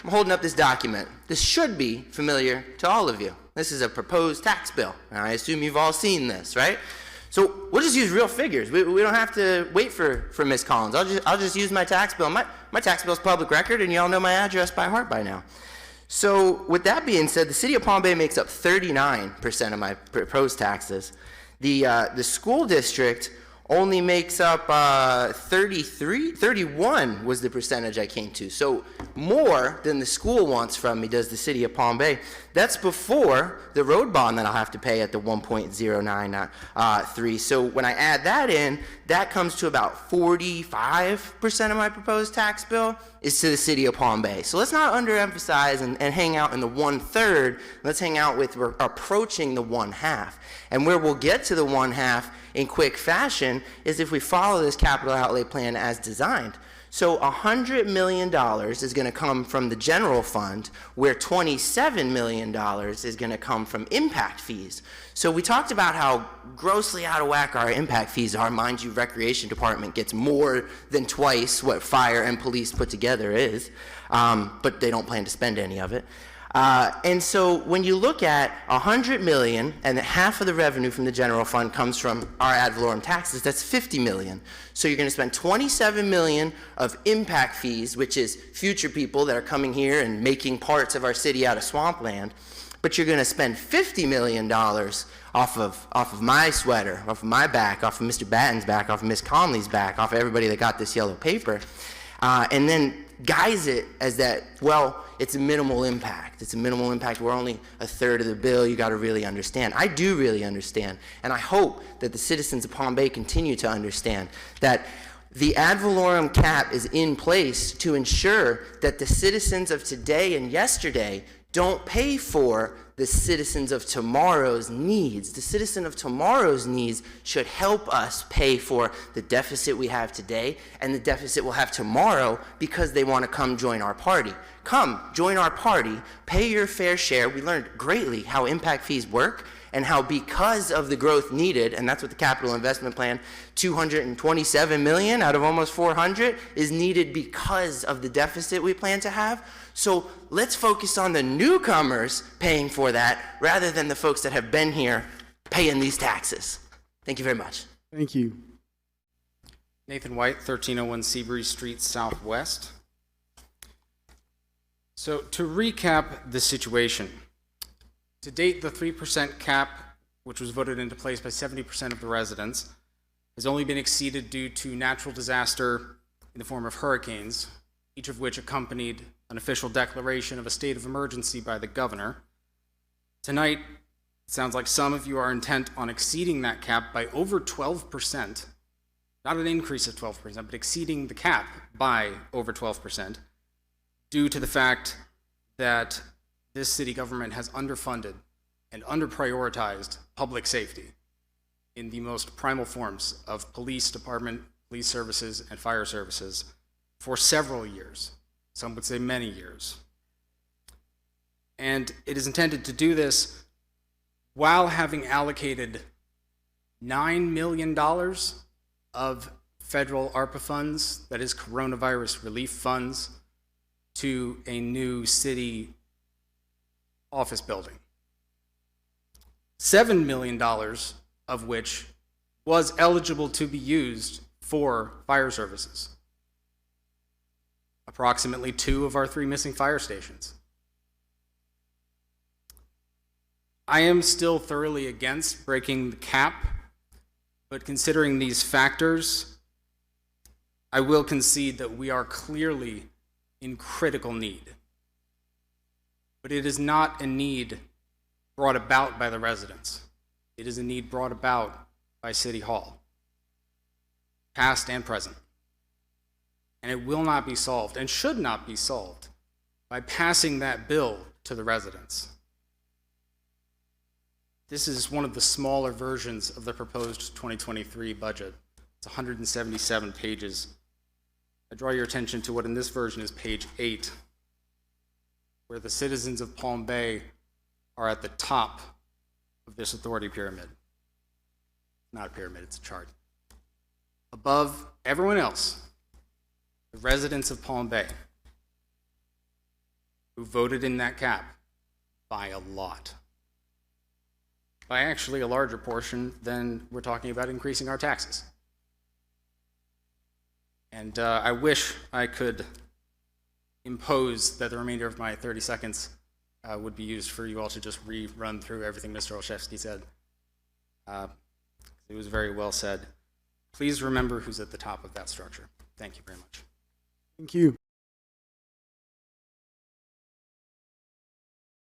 I'm holding up this document. This should be familiar to all of you. This is a proposed tax bill. And I assume you've all seen this, right? So we'll just use real figures. We don't have to wait for Ms. Collins. I'll just use my tax bill. My tax bill is public record, and you all know my address by heart by now. So with that being said, the city of Palm Bay makes up 39% of my proposed taxes. The school district only makes up 31 was the percentage I came to. So more than the school wants from me does the city of Palm Bay. That's before the road bond that I'll have to pay at the 1.093. So when I add that in, that comes to about 45% of my proposed tax bill is to the city of Palm Bay. So let's not underemphasize and hang out in the 1/3. Let's hang out with, we're approaching the 1/2. And where we'll get to the 1/2 in quick fashion is if we follow this capital outlay plan as designed. So $100 million is going to come from the general fund, where $27 million is going to come from impact fees. So we talked about how grossly out of whack our impact fees are. Mind you, Recreation Department gets more than twice what fire and police put together is, but they don't plan to spend any of it. And so when you look at $100 million and half of the revenue from the general fund comes from our ad valorem taxes, that's $50 million. So you're going to spend $27 million of impact fees, which is future people that are coming here and making parts of our city out of swampland. But you're going to spend $50 million off of my sweater, off of my back, off of Mr. Batten's back, off of Ms. Conley's back, off of everybody that got this yellow paper, and then guise it as that, well, it's a minimal impact. It's a minimal impact. We're only 1/3 of the bill. You got to really understand. I do really understand, and I hope that the citizens of Palm Bay continue to understand that the ad valorem cap is in place to ensure that the citizens of today and yesterday don't pay for the citizens of tomorrow's needs. The citizen of tomorrow's needs should help us pay for the deficit we have today and the deficit we'll have tomorrow because they want to come join our party. Come, join our party, pay your fair share. We learned greatly how impact fees work and how because of the growth needed, and that's what the capital investment plan, $227 million out of almost 400 is needed because of the deficit we plan to have. So let's focus on the newcomers paying for that rather than the folks that have been here paying these taxes. Thank you very much. Thank you. Nathan White, 1301 Seabury Street Southwest. So to recap the situation, to date the 3% cap, which was voted into place by 70% of the residents, has only been exceeded due to natural disaster in the form of hurricanes, each of which accompanied an official declaration of a state of emergency by the governor. Tonight, it sounds like some of you are intent on exceeding that cap by over 12%, not an increase of 12%, but exceeding the cap by over 12%, due to the fact that this city government has underfunded and underprioritized public safety in the most primal forms of police department, police services, and fire services for several years. Some would say many years. And it is intended to do this while having allocated $9 million of federal ARPA funds, that is coronavirus relief funds, to a new city office building. $7 million of which was eligible to be used for fire services. Approximately 2 of our 3 missing fire stations. I am still thoroughly against breaking the cap, but considering these factors, I will concede that we are clearly in critical need. But it is not a need brought about by the residents. It is a need brought about by City Hall, past and present. And it will not be solved, and should not be solved, by passing that bill to the residents. This is one of the smaller versions of the proposed 2023 budget. It's 177 pages. I draw your attention to what in this version is page 8, where the citizens of Palm Bay are at the top of this authority pyramid. Not a pyramid, it's a chart. Above everyone else, the residents of Palm Bay. who voted in that cap by a lot. By actually a larger portion than we're talking about increasing our taxes. And I wish I could impose that the remainder of my 30 seconds would be used for you all to just rerun through everything Mr. Olszewski said. It was very well said. Please remember who's at the top of that structure. Thank you very much. Thank you.